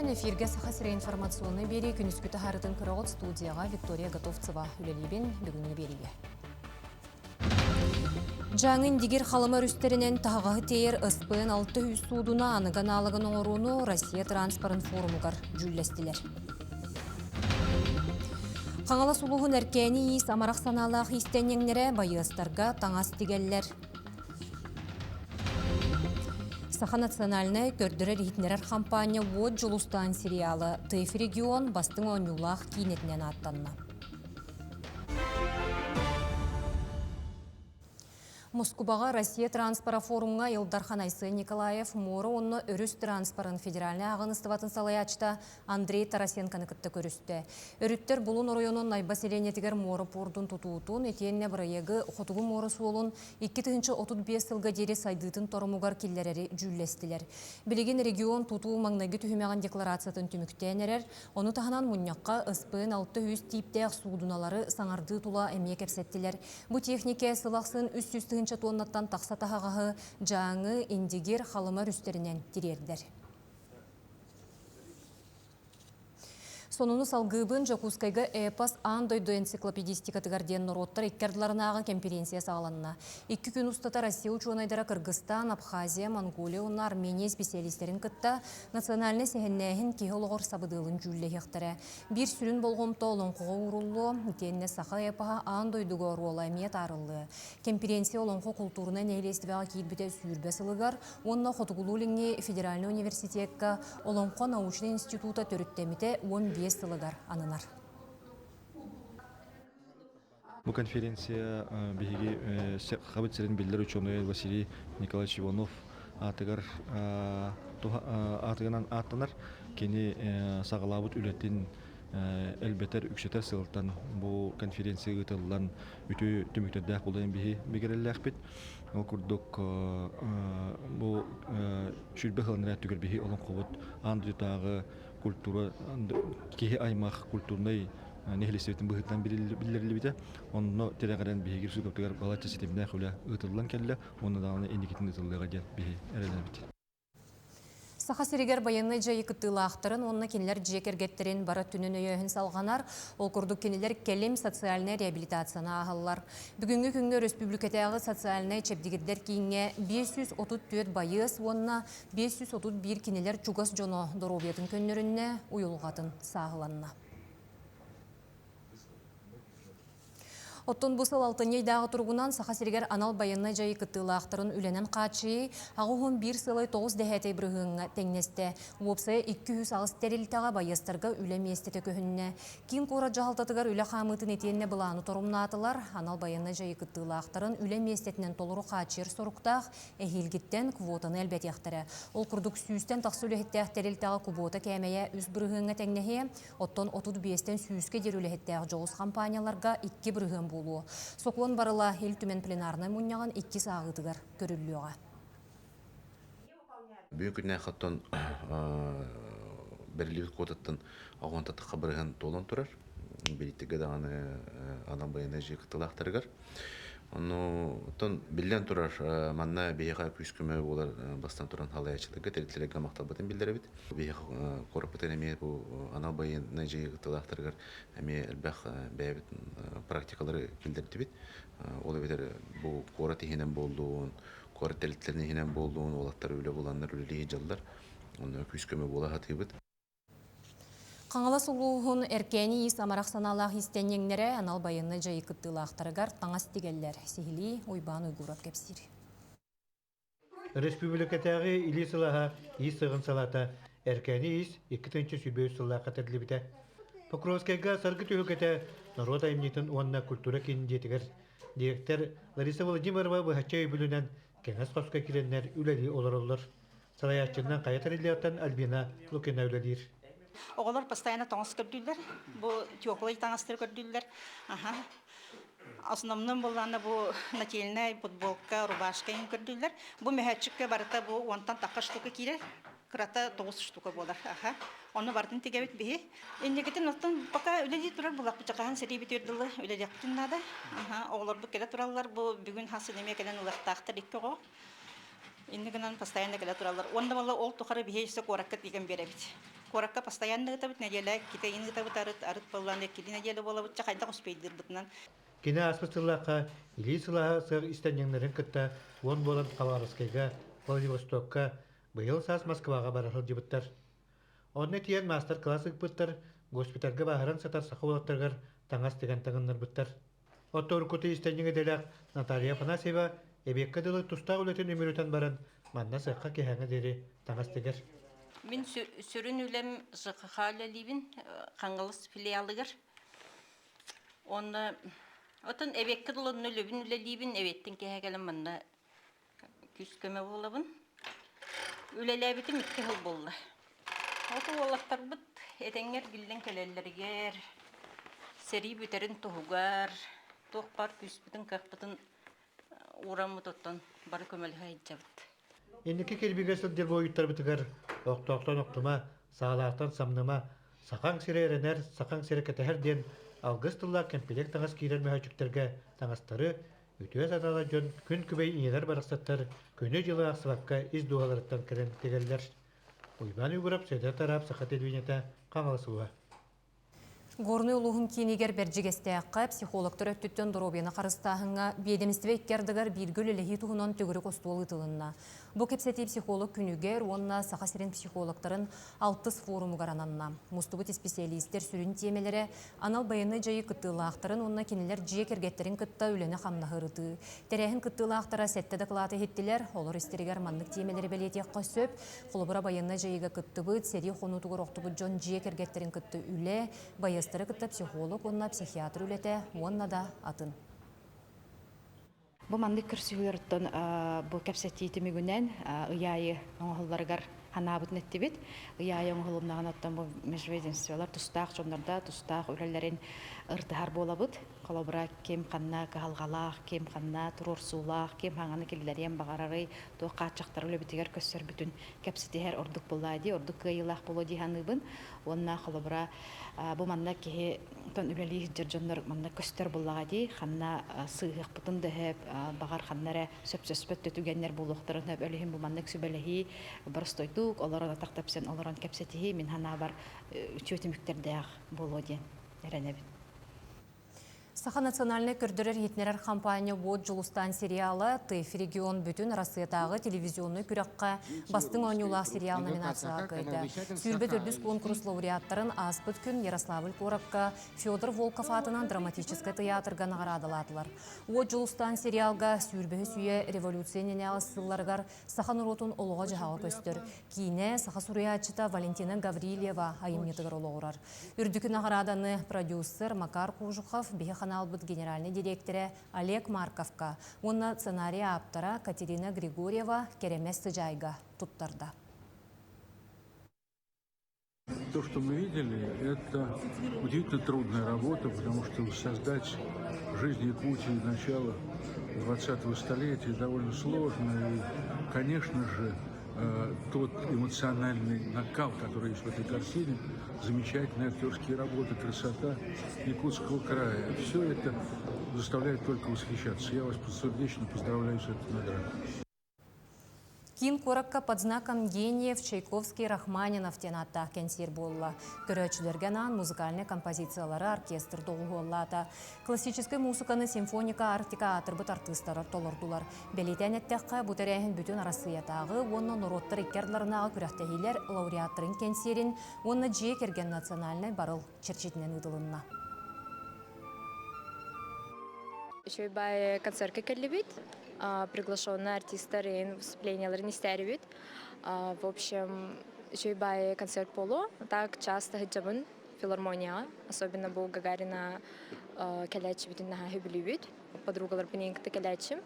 Күнүскүтен эфирге сахасыра информационный бери күнүскүті харытын кырағыт студияға Виктория Готовцева үлелебен бүгінгі береге. Жаңын дигер халымар үстерінен тағағы тейер ыспын 600 судуна анығын алығын оңыруыны Россия транспорын форумығар жүллестілер. Қаңала сұлуғын әркәні ес амарақ саналақ истенеңнері байыстарға таңас дегеллер. Саха национальная көрдірі рейтнерер компания «Вот Жулустан» сериалы «Тыйф регион» бастың оңюлақ кейнетінен аттанна. Москваға Россия транспора форумға Илдархан Айсы Николаев моры онны өріс транспорын федеральный ағыныстыватын салаячта Андрей Тарасенканы күтті көрісті. Өріттер бұлын орайонын найбаселенетігер моры пордун тұтуытын, етенне бірайығы қотығы моры суолын 2-35 сылға дері сайдытын торымуғар келлерері жүллестілер. Білеген регион тұтуы маңнайғы түхімеған декларациятын түміктенерер, оны тағынан мұннаққа ыспын 600 типтәқ судуналары саңарды тұла әмек әпсеттілер. Бұ технике сылақсын үст тоннаттан тақса тағағы жаңы индигер халымар үстерінен тирердер. Сонуны салгыбын Жакускайга эпас андойду энциклопедистика тыгарден нороттар иккердларынағы конференция сағаланына. 2 күн устата Россия учуанайдара Кыргызстан, Абхазия, Монголия, онна Армения специалистерин кытта национальный сехеннәхин кеологор сабыдылын жүлле хектары. Бір сүрін болғымта олын қоға уруллу, тенне саха эпаға андойдуға руола әмет арылы. Конференция олын қо культурына нейлестіваға кейдбіте сүрбе сылығар, онна Хотугулулинге федеральный университетка олын қо научный института төріттеміте 15 сылыгар анынар. Бұл конференция беги қабыт сирен билдер ученый Василий Николаевич Иванов атыгар атыгынан аттанар кені сағалабыт үлеттен әлбетер үксетер сылықтан бұл конференция ғытылдан үті түміктеддәқ болайын бігерелі әқпет. Ол күрдік бұл шүрбе қылыныр әттігер бігі олон қобыт андытағы культура кеге аймақ культурный нехлесетин быһыттан билдирили бите онно терегерен бигир сүгөптөгөр балача системне хуле ытылдан келле онно дагы эндикитин ытылдыга дел биги эрелен бит. Саха сиригер баянны жайы кыттылақтырын, онна кенелер жекергеттерин бара түнін өйөйін салғанар, ол күрдік кенелер келем социальный реабилитацияна ағылар. Бүгінгі күнгі республикатағы социальный чепдігердер кейінге 534 байыз, онна 531 кенелер чугас жоно доробиятын көннерінне уйылғатын сағыланна. Оттон бұсыл алтынейдағы тұрғынан саха сиригер анал баянна жайы кыттылақтырын үленен қачы, ағуғын бір сылай 9 дәхәтей бірғыңға тәңнесті. Уопсая 200 ағыз тәрелтаға байыстарға үлем естеті көхінне. Кин қора жағалтатығар үлі қамытын етенне бұланы тұрымнатылар, анал баянна жайы кыттылақтырын үлем естетінен толыру қачыр сұрықтақ, әхелгіттен квотаны әлбәт яқтары. Ол күрдік сүйістен тақсы үліхеттәқ тәрелтаға кубота кәмәйе үз бірғыңға тәңнеге, оттон 35-тен сүйіске дер үліхеттәқ жоғыз компанияларға 2 бірғын Соқуын барыла ел түмен пленарны мұнияған 2 сағытығар көрілуіға. Бүгін күнне қаттан бәрілік қотаттан ағуантаты қабырған толын тұрар. Береттігі дағаны анам байына жек тылақтарығар. Онтон білден тұрар манна бейіға күскімі олар бастан тұран халаячылығы тәрітлерге мақталбатын білдері бит. Бейіға қорапытын әме бұл анал байына жек тылақтарығар әме әлбәқ бәйбіт практикалары келдерді бит. Олы бетер бұл қора тихінен болуын, қора тәрітлерінен болуын, олақтар өлі боланлар өлі жалдар. Оны күскімі бола хаты бит. Қаңала сұлуғын әркәні ес амарақ саналақ истенеңнері анал байынны жайы кыттылақтарығар таңас дегеллер. Сихили ойбан ұйғырап кәпсір. Республикатағы илі сылаға ес сығын салата әркәні ес 2-ші сүбөй сылаға қатырлы біті. Покровскайға сарғы түйікеті народ аймнетін онына культура кеніндетігір. Директор Лариса Владимирова бұхатча өйбілінен кеңес қосқа керенлер үләлі олар олар. Салаячыннан қаятарылияттан Альбина Лукина үләлер. Оғылар постоянно тоңыз көрділер, бұл тёклый таңыстыр көрділер. Основным болғанда бұл нательная футболка, рубашка ем көрділер. Бұл мәхәтчікке барыта бұл онтан таққа штука кейлер, қырата 9 штука болар. Оны бардың тегебет бейі. Еннекетін оттан пока өледі тұрар бұлақ бұчақаған сәрей бет өрділі өледі ақтыннады. Оғылар бұл келе тұралар, бұл бүгін хасы деме келен ұлақтақтыр екке ғо. Иннигинан постоянно келе туралар. Онда мала ол тухары бихейсе коракка диген беребит. Коракка постоянно табыт неделе ките ини табыт арыт баллан кили неделе болабыт кайда успейдир бутнан. Кine аспыстыллаqa ili sılaha sığ istenyenlerin kıtta on bolan Kavarskayga, Vladivostokka, bıyıl sas Moskvaga barahıl jibittar. Onne tiyen master klasik bittar, gospitalga baharan satar saxulattargar tangas tegen tağınlar bittar. Otor kutu istenyenge delaq Natalia Panaseva ebekka dılı tusta uletin ömürüten baran manna sıqqa kehanga deri tangas teger. Мен сүрін үлем жыққалы либін қаңғылыс филиалығыр. Оны отын әбеккі дұлын үлебін үле либін әбеттің кәгелім мұнна күскөмі болабын. Үлеләбіті мүтке хыл болды. Оты олақтар бұд әтәңер гілден кәлелергер, сәрі бүтерін тұғығар, тоқпар күспітін қақпытын урамы тоттан бары көмелі хайджабыд. Enniki kelbiga sıldır boyutlar bitigar, oqtoqtan oqtuma, sağlaqtan samnıma, saqan sire erener, saqan sire keteher den, Augustulla kempelek tangas kiren mühacükterge tangastarı, ütüye sadala jön gün kübey ineler baraqsattar, könü жылы ақсыбаққа iz duhalarıttan kiren tegeller. Uyban uğrap seder tarap saqat edvinete qanğalısıwa. Горный улуғын кейнегер бәржігесті аққа психологтар өттіттен дұробені қарыстағыңа бедемістіве еккердігер біргіл әліхи тұғынан түгірі қостуылы тылынна. Бұ кепсеті психолог күнігер, онына сақасырен психологтарын 6 форумы гарананна. Мұстыбыт специалистер сүрін темелері анал байыны жайы күттілі ақтарын, онына кенелер жиек ергеттерін күтті үлені қамнағырыты. Тәрәхін күттілі ақтара сәтті дақылаты хеттілер, олар істерігер манлық темелері бәлетек қосып, құлыбыра байыны жайыға күтті бұд, сәри қонутығыр оқтыбыд жон жиек ергеттерін күтті үлі, байыстыры күтті психолог, онына психиатр үлеті, онына да атын. Бу манды көрсүлөртөн бу кепсетти мигүнен ыяйы оңголларгар ханабыт неттибит. Ыяйы оңголумнаган оттон бу межведенстволар тустак жондарда тустак үрелерин ыртыхар болабыт. Колобра кем канна калгалах, кем канна турурсулах, кем хаңаны киллерен багарары то качактар үлебитигер көссөр бүтүн кепсетихер ордук буллади, ордук кыйлах болоди ханыбын. Онна колобра бу манна ки тон үлели жондар манна көстөр буллагади, ханна сыйык бутун деп багар ханнары сөпсөспөт төтүгеннер булуктарын деп өлехин бу манна күсүбелехи барстойтук, олорон тактапсен, олорон кепсетихи мен хана бар чөтүмүктердеак болоди эренебит. Саха национальный көрдірер етнерер компания «Вот Жулустан» сериалы «Тыф регион бүтін Россиятағы телевизионный күраққа бастың оңюлақ сериал номинацияға көйді. Сүйірбет үрдіс конкурс лауреаттарын аспыт күн Ярославль Коракка Федор Волков атынан драматический театрға нағарадылатылар. «Вот Жулустан» сериалға сүйірбе сүйе революцияне асылларғар Саха Нұротын олыға жағаға көстір. Кейіне Саха Суриячыта Валентина Гаврилева айымнетігір олығырар. Үрдікі нағараданы продюсер Макар Кужухов Албыт генеральный директоры Олег Марковка, онна сценарий автора Катерина Григорьева керемес сыжайга туттарда. То, что мы видели, это удивительно трудная работа, потому что создать жизнь Якутии начала 20-го столетия довольно сложно. И, конечно же, тот эмоциональный накал, который есть в этой картине, замечательные актерские работы, красота Якутского края. Все это заставляет только восхищаться. Я вас сердечно поздравляю с этой наградой. Кин Коракка под знаком гениев Чайковский Рахманинов тенатта кенсир болла. Көрөчүлөргенан музыкальный композициялары оркестр долголлата. Классический музыканы симфоника артика атырбыт артисттары толордулар. Белетен эттекка бутерехин бүтүн Россиятагы, онна нороттар иккерларынага күрәхтәһилер лауреаттарын кенсирин, онна жие керген национальный барыл черчитинен ыдылынна. Еще бай концертке келебит. Приглашенные артисты выступленияларын истерибит. В общем, еще и бай концерт поло. Так часто хиджабын филармония, особенно был Гагарина келячи бит на хибливит. Подругалар пененкте келячи.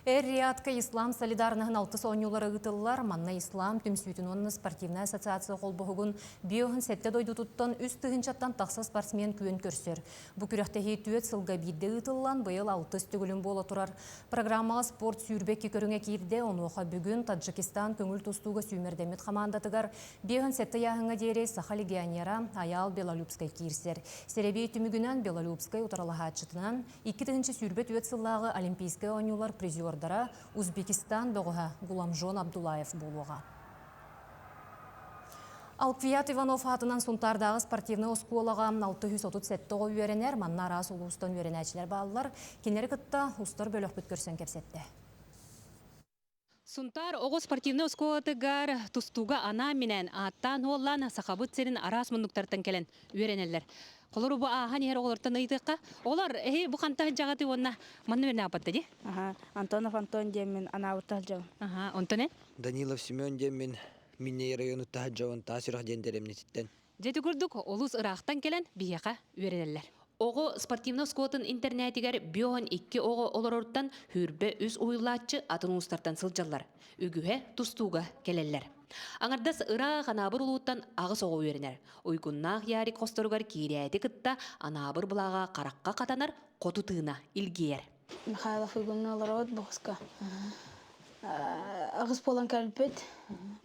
Эр-Риядка Ислам солидарныгын алты соңюлары ғытылылар, манна Ислам түмсүйтін онны спортивная ассоциация қолбығығын биоғын сәтті дойду тұттан үст тұғыншаттан тақса спортсмен күйін көрсер. Бұ күріқтәхи түйет сылға бидді ғытылылан бұйыл 6 түгілін бола тұрар. Программаға спорт сүйірбекке көріңе кейірде, оны оқа бүгін Таджикистан көңіл тұстуға сүймердемет қамандатығар. Биоғын сәтті яғыңа дейрей Саха легионера Аял Белолюбскай кейірсер. Серебей түмігінен Белолюбскай ұтаралыға атшытынан 2 сүйірбет өт сыллағы олимпийскай оңюлар призер призердара Узбекистан бөғіға Гуламжон Абдулаев болуға. Алквият Иванов атынан сұнтардағы спортивны оскуолаға 637 үйеренер, манна арас ұлыстан үйеренәчілер балылар, кенері күтті ұстар бөлік бүткірсен кепсетті. Сунтар оғы спортивны оскуолатыгар тустуға ана менен аттан олан сақабыт серін арас мұндықтартан келен үйеренелер. Қолыру бұ аған ер оғылыртан ұйдыққа. Олар бұл қантағы жағаты онына манны өріне апатты де? Антонов Антон демен ана ұттал жау. Онтоне? Данилов Семен демен Минней району тахаджауын тасырах дендеремнетіттен. Жеті күрдік олыс ырақтан келен бияқа үйеренелер. Оғы спортивны скотын интернетигер биоған 2 оғы оларорттан хүрбе үз уйлатчы атын ұстартан сылжалар. Үгіге тустуға келелер. Аңардас ырақ анабыр ұлуыттан ағыс оғы үйеренер. Ойгуннақ яри қостырғар кейрәді кытта анабыр бұлаға қараққа қатанар қоты тыына илгер. Михайлов Игумна Ларот Бохска. Ағыс болан кәлпет,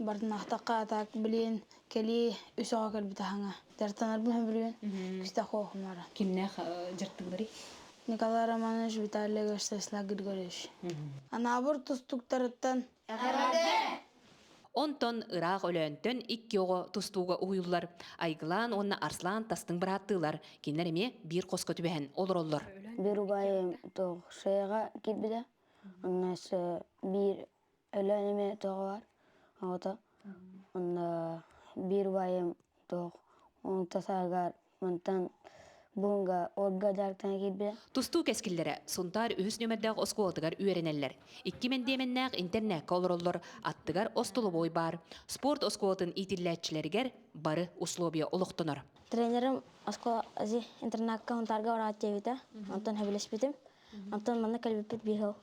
бардың ақтаққа атақ білен, кәлі үс оға кәлпет ағаңа. Дәртанар бұл білген, күсті қоғымлары. Кімнәқ жырттыңдары? Николай Романович, Виталий Герстеслав Григорьевич. Анабыр тұстықтарыттан. Онтон ырақ өлөntön 2 оғы тустуға ұйылар. Айгылан онна Арслан тастың бір аттылар. Кенлеріме бір қосқа түбәхен олар. Bir bayım toğ şeyga gibide. Onnes bir ölöneme toğ var. Ota. Onda bir bayım toğ. On tasagar mantan bunga orga jartan gibide. Тусту кескиллері сунтар үхіс нөмірдәғ оскуалтыгар үйеренелер. 2000 интернетка олар аттыгар остылы бой бар. Спорт оскуалтын итилләтчілергер бары условия олықтыныр. Тренерім оскола ази интернетка онтарга орат жевита. Антон хабилеспитим. Антон манна калбипит бихал.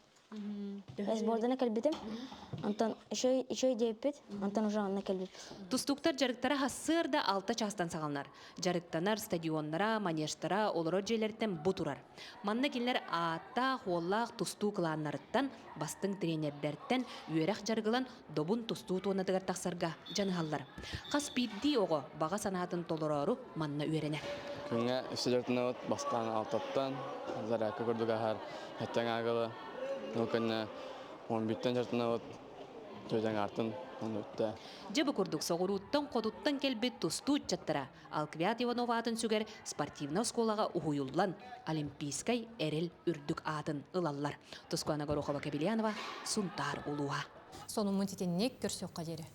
Эсбордана калбитим. Антон еще жепит. Антон уже манна калбипит. Тустуктар жарыктара хассырда 6 частан сағалнар. Жарыктанар стадионнара, манештара, олоро жерлерден бутурар. Манна келер аатта, холлақ, тусту кыланнарыттан, бастың тренердерден үйерек жаргылан добун тусту туонатыгар тақсарға жанығалар. Қас пидди оғы баға санатын толорору манна үйеренер. Күнге үстілертіні өт бастан алтаттан, зарақы көрдігі әр әттен ағылы. Нүкінне 11-тен жартына өт жөйден артын өтті. Жабы күрдік соғыруттан қодуттан келбет тусту чаттара. Алквият Иванов атын сүгер спортивна сколаға ұғыюллан олимпийскай әрел үрдік атын ылалар. Тускуана Горохова Кабельянова, Сунтар Улуа. Соның мұнтетеннек көрсек қадері.